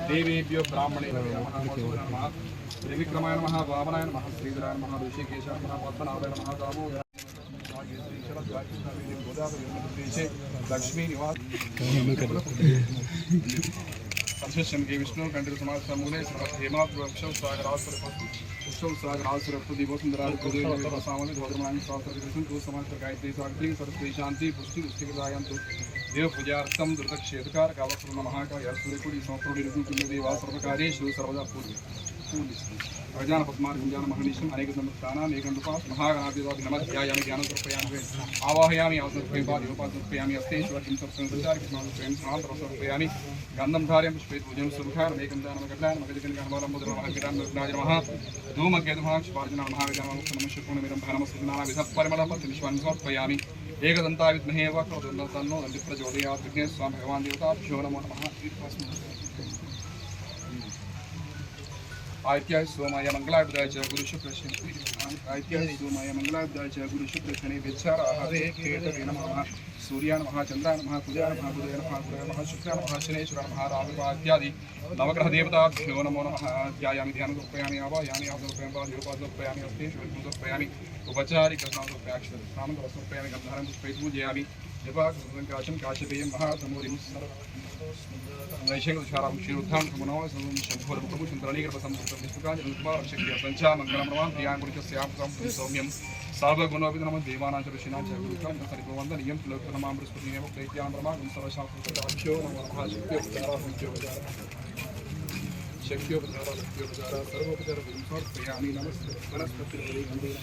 देवेभ्यो ब्राह्मणेभ्यो त्रिविक्रमाय नमः वामनाय नमः श्रीधराय नमः ऋषिकेशाय नमः पद्मनाभाय नमः दामो लक्ष्मी निवास सर्वशं के विष्णु कंठ समाज समूले हेमात वृक्षौ सागरासुर उत्सव सागरासुर दिवो सुंदराल गुरुदेव सामने धोधर्मानि शास्त्र कृष्ण को समाज पर गायत्री सावित्री सरस्वती शांति पुष्टि पुष्टिकदायंतु देव पूजार्थम दुर्दक्षेतकार कावस्त्र नमः का या सूर्यकुड़ी संप्रोडी रुकु देवा सर्वकार्येषु सर्वदा पूज्य अजान पद्मान गुंजान महनीशम अनेक संस्थानां एकंदुपास महागणाधिपतिनमध्यायामि ज्ञानसर्पयामि आवाहयामि अवसर्पयामि योपासर्पयामि अस्तेश्वर किं सत्संगचार किं स्वयं स्नानसर्पयामि गंधं धार्यं पुष्पे पूजन सुखार एकंदानमकटान मगजकनकमलंबुद्रमहागिरां नग्नाजमः धूमकेतुमः क्षिपार्जुना महाविद्याममुक्तनमश्यपूर्णमिदं भानमस्नाना विधत्परिमलपतिविश्वान् समर्पयामि एकदन्ताय विद्महे वक्रतुण्डस्तन्नो प्रचोदयात् विघ्नेश्वर स्वामी भगवान् देवताभ्यो नमो नमः। आदित्याय सोमाय मंगलाभ्याय च गुरु शुक्र शनि आदित्याय सोमाय मंगलाभ्याय च गुरु शुक्र शनि विचाराहवे केतवे नमः सूर्याय नमः चंद्राय नमः कुजाय नमः बुधाय नमः गुरुवे नमः शुक्राय नमः शनेश्वराय नमः राहुवे इत्यादि नवग्रह देवताभ्यो नमो नमः। ध्यायामि ध्यानं समर्पयामि आवाहयामि आवाहयामि उपासर्पयामि अस्तेश्वर समर्पयामि उपचारि कृष्णासर्पयाक्षर स्नानं समर्पयामि गन्धारं पुष्पै पूजयामि जपाकुसुमं काशं काशपेयं महासमूरिं नैषेकोच्चारां क्षीरोद्धां समनो शम्भोरमुखं सुन्दरणीकृतसंस्कृतं विष्णुकाञ्चकुमारक्षक्रिय सञ्चा मङ्गलमरवां प्रियाङ्कुरिकस्यां सौम्यं सर्वगुणोभिधनमं देवानां च ऋषीणां च गुरुकां सरिपवन्दनीयं लोकनामां बृहस्पतिमेव प्रेत्यामरमागं सर्वशास्त्रशास्त्रो नमो नमः शक्योपचारा सर्वोपचारं समर्पयामि नमस्ते वनस्पतिर्वैगन्धेन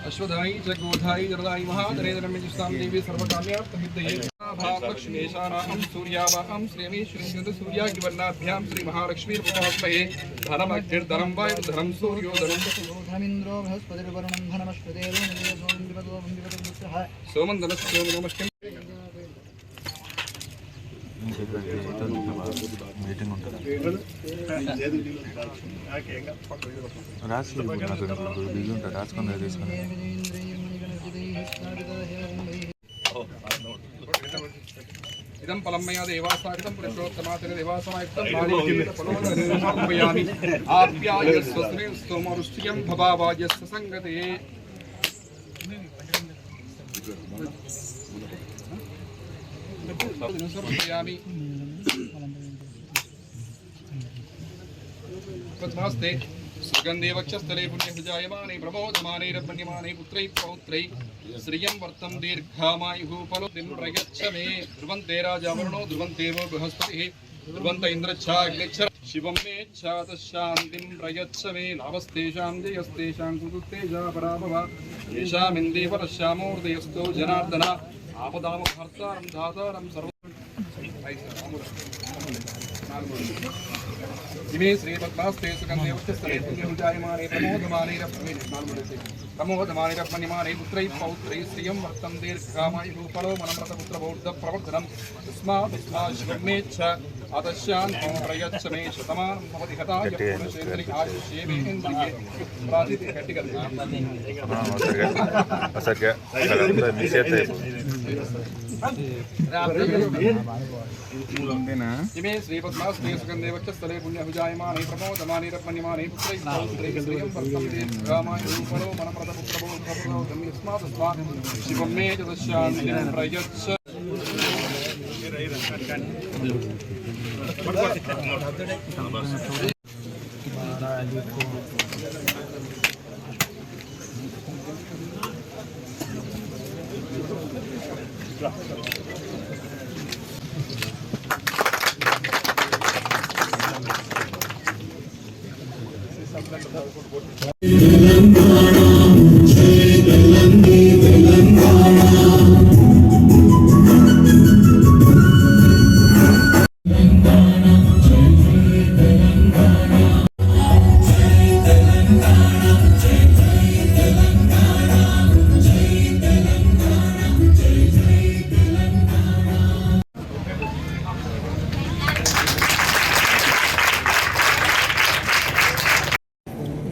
अश्वधाई च गोधाई जरदाई महाधरेन्द्रमेजुस्तां देवी सर्वकाम्यार्थहितये लक्ष्मीशानाहं सूर्यावाहं श्रीमेश्वरीं सूर्याग्निवर्णाभ्यां श्रीमहालक्ष्मीर्महात्मये धनमग्निर्धनं वायुर्धनं सूर्योधनं धनमिन्द्रो बृहस्पतिर्वरुणं धनमश्वदेवो सोमन्दनस्य नमस्ते మీటింగ్ ఉంటుంది రాసి బిజీ ఉంటుంది రాసుకొని తీసుకొని इदं फलं मया देवासाकृतं पुरुषोत्तमातेन देवासमायुक्तं समर्पयामि आप्यायस्वस्मे स्तोमरुष्ट्यं भवावायस्य संगते समर्पयामि प्रथमास्ते सुगंधे वक्षस्थले पुण्यजायमाने प्रमोदमाने रमण्यमाने पुत्रैः पौत्रैः श्रियं वर्तं दीर्घामायुः फलोतिं प्रयच्छ मे ध्रुवन्ते राजावरुणो ध्रुवन्तेव बृहस्पतिः ध्रुवन्त इन्द्रच्छाग्निच्छ शिवं मे शान्तिं प्रयच्छ मे लाभस्तेषां जयस्तेषां कुरुतेजा पराभव येषामिन्दे परश्यामोर्दयस्तो जनार्दन आपदामहर्तारं धातारं सर्व इमे श्रीपद्मास्ते सुगन्धे उच्चस्थले पुण्यहुजायमाने प्रमोदमाने पुत्रैः पौत्रैः श्रियं वर्तं दीर्घकामायुः फलो मनमृतपुत्रबौद्धप्रवर्धनं तस्मात् अदश्यान्तं प्रयच्छ मे शतमानं भवति हताय पुरुषेन्द्रि आयुष्येवेन्द्रिये प्रातिथे गट्टिगल्ले इमे श्रीपद्मास्ते सुगन्धे वक्षस्थले पुण्यहुजायमाने प्रमोदमाने रत्मन्यमाने पुत्रैः पौत्रैः श्रियं वर्तं दीर्घकामायुः फलो मनमृतपुत्रबौद्धप्रवर्धनं तस्मात् शिवं मे च दश्यान्तं प्रयच्छ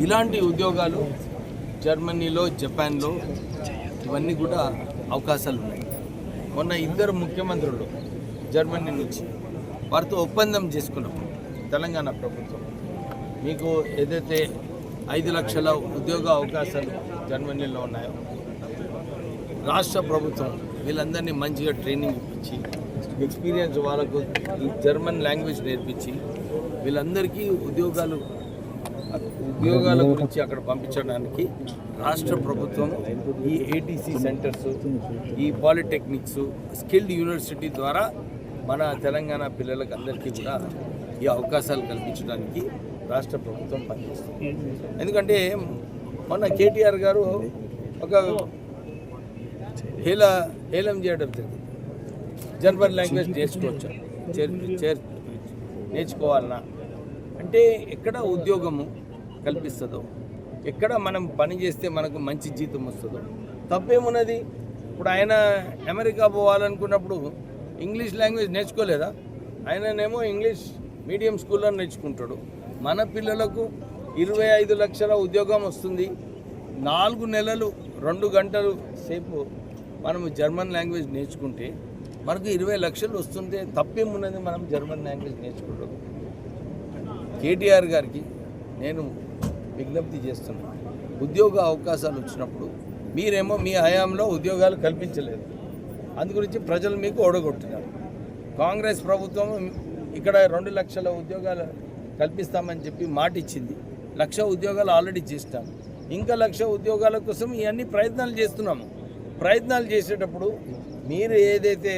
ఇలాంటి ఉద్యోగాలు జర్మనీలో, జపాన్లో ఇవన్నీ కూడా అవకాశాలు ఉన్నాయి. మొన్న ఇద్దరు ముఖ్యమంత్రులు జర్మనీ నుంచి వారితో ఒప్పందం చేసుకున్నాం. తెలంగాణ ప్రభుత్వం మీకు ఏదైతే 5 లక్షల ఉద్యోగ అవకాశాలు జర్మనీలో ఉన్నాయో, రాష్ట్ర ప్రభుత్వం వీళ్ళందరినీ మంచిగా ట్రైనింగ్ ఇప్పించి ఎక్స్పీరియన్స్ వాళ్ళకు ఈ జర్మన్ లాంగ్వేజ్ నేర్పించి వీళ్ళందరికీ ఉద్యోగాల గురించి అక్కడ పంపించడానికి రాష్ట్ర ప్రభుత్వం ఈ ఏటీసీ సెంటర్స్, ఈ పాలిటెక్నిక్స్, స్కిల్డ్ యూనివర్సిటీ ద్వారా మన తెలంగాణ పిల్లలకు అందరికీ కూడా ఈ అవకాశాలు కల్పించడానికి రాష్ట్ర ప్రభుత్వం పనిచేస్తుంది. ఎందుకంటే మొన్న కేటీఆర్ గారు ఒక హేళం చేయడం జరిగింది. జర్మన్ లాంగ్వేజ్ నేర్చుకోవాలన్నా అంటే ఎక్కడ ఉద్యోగము కల్పిస్తుందో, ఎక్కడ మనం పని చేస్తే మనకు మంచి జీతం వస్తుందో తప్పేమున్నది. ఇప్పుడు ఆయన అమెరికా పోవాలనుకున్నప్పుడు ఇంగ్లీష్ లాంగ్వేజ్ నేర్చుకోలేదా? ఆయననేమో ఇంగ్లీష్ మీడియం స్కూల్లో నేర్చుకుంటాడు. మన పిల్లలకు 25 లక్షల ఉద్యోగం వస్తుంది. 4 నెలలు 2 గంటలు సేపు మనము జర్మన్ లాంగ్వేజ్ నేర్చుకుంటే మనకు 20 లక్షలు వస్తుంటే తప్పేమున్నది మనం జర్మన్ లాంగ్వేజ్ నేర్చుకుంటాం. కేటీఆర్ గారికి నేను విజ్ఞప్తి చేస్తున్నాను, ఉద్యోగ అవకాశాలు వచ్చినప్పుడు మీరేమో మీ హయాంలో ఉద్యోగాలు కల్పించలేదు, అందుగురించి ప్రజలు మీకు ఓడగొట్టినారు. కాంగ్రెస్ ప్రభుత్వం ఇక్కడ 2 లక్షల ఉద్యోగాలు కల్పిస్తామని చెప్పి మాట ఇచ్చింది. 1 లక్ష ఉద్యోగాలు ఆల్రెడీ చేస్తాము. ఇంకా 1 లక్ష ఉద్యోగాల కోసం ఇవన్నీ ప్రయత్నాలు చేస్తున్నాము. ప్రయత్నాలు చేసేటప్పుడు మీరు ఏదైతే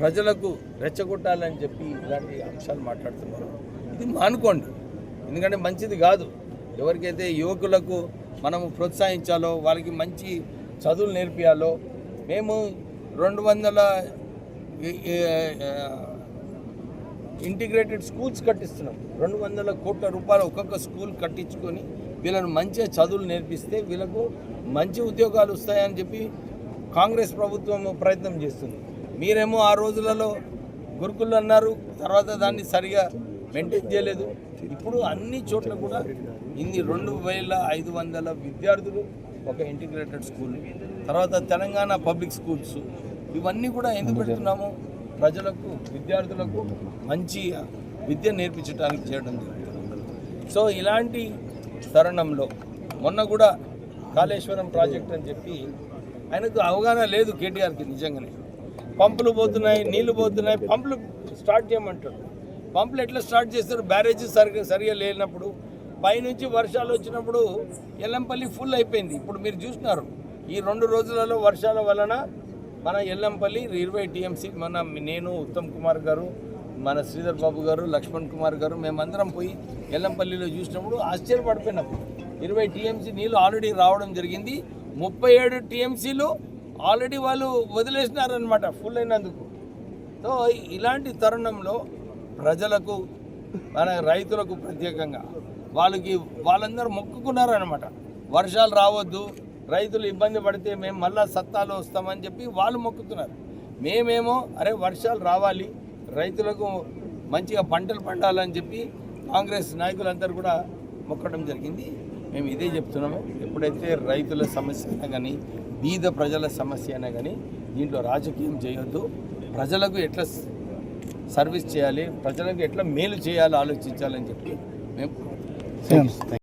ప్రజలకు రెచ్చగొట్టాలని చెప్పి ఇలాంటి అంశాలు మాట్లాడుతున్నారో ఇది మానుకోండి. ఎందుకంటే మంచిది కాదు. ఎవరికైతే యువకులకు మనము ప్రోత్సహించాలో, వాళ్ళకి మంచి చదువులు నేర్పియాలో, మేము 200 ఇంటిగ్రేటెడ్ స్కూల్స్ కట్టిస్తున్నాం. 200 కోట్ల రూపాయలు ఒక్కొక్క స్కూల్ కట్టించుకొని వీళ్ళను మంచిగా చదువులు నేర్పిస్తే వీళ్ళకు మంచి ఉద్యోగాలు వస్తాయని చెప్పి కాంగ్రెస్ ప్రభుత్వం ప్రయత్నం చేస్తుంది. మీరేమో ఆ రోజులలో గురుకులు అన్నారు, తర్వాత దాన్ని సరిగా మెయింటైన్ చేయలేదు. ఇప్పుడు అన్ని చోట్ల కూడా 2500 విద్యార్థులు ఒక ఇంటిగ్రేటెడ్ స్కూల్, తర్వాత తెలంగాణ పబ్లిక్ స్కూల్స్, ఇవన్నీ కూడా ఎందుకు పెడుతున్నాము? ప్రజలకు, విద్యార్థులకు మంచి విద్య నేర్పించడానికి చేయడం జరుగుతుంది. సో ఇలాంటి తరుణంలో మొన్న కూడా కాళేశ్వరం ప్రాజెక్ట్ అని చెప్పి ఆయనకు అవగాహన లేదు కేటీఆర్కి. నిజంగానే పంపులు పోతున్నాయి, నీళ్లు పోతున్నాయి, పంపులు స్టార్ట్ చేయమంటారు. పంపులు ఎట్లా స్టార్ట్ చేస్తారు? బ్యారేజెస్ సరిగా లేనప్పుడు, పైనుంచి వర్షాలు వచ్చినప్పుడు ఎల్లంపల్లి ఫుల్ అయిపోయింది. ఇప్పుడు మీరు చూస్తున్నారు ఈ 2 రోజులలో వర్షాల వలన మన ఎల్లంపల్లి 20 టీఎంసీ, నేను, ఉత్తమ్ కుమార్ గారు, మన శ్రీధర్ బాబు గారు, లక్ష్మణ్ కుమార్ గారు, మేమందరం పోయి ఎల్లంపల్లిలో చూసినప్పుడు ఆశ్చర్యపడిపోయినాం. 20 టీఎంసీ నీళ్ళు ఆల్రెడీ రావడం జరిగింది. 37 టీఎంసీలు ఆల్రెడీ వాళ్ళు వదిలేసినారనమాట ఫుల్ అయినందుకు. సో ఇలాంటి తరుణంలో ప్రజలకు మన రైతులకు ప్రత్యేకంగా వాళ్ళందరూ మొక్కుకున్నారనమాట. వర్షాలు రావద్దు, రైతులు ఇబ్బంది పడితే మేము మళ్ళా సత్తాలో వస్తామని చెప్పి వాళ్ళు మొక్కుతున్నారు. మేమేమో అరే వర్షాలు రావాలి, రైతులకు మంచిగా పంటలు పండాలని చెప్పి కాంగ్రెస్ నాయకులందరూ కూడా మొక్కడం జరిగింది. మేము ఇదే చెప్తున్నాము, ఎప్పుడైతే రైతుల సమస్య అయినా కానీ బీద ప్రజల సమస్య అయినా కానీ దీంట్లో రాజకీయం చేయొద్దు. ప్రజలకు ఎట్లా సర్వీస్ చేయాలి, ప్రజలకు ఎట్లా మేలు చేయాలో ఆలోచించాలని చెప్పి మేము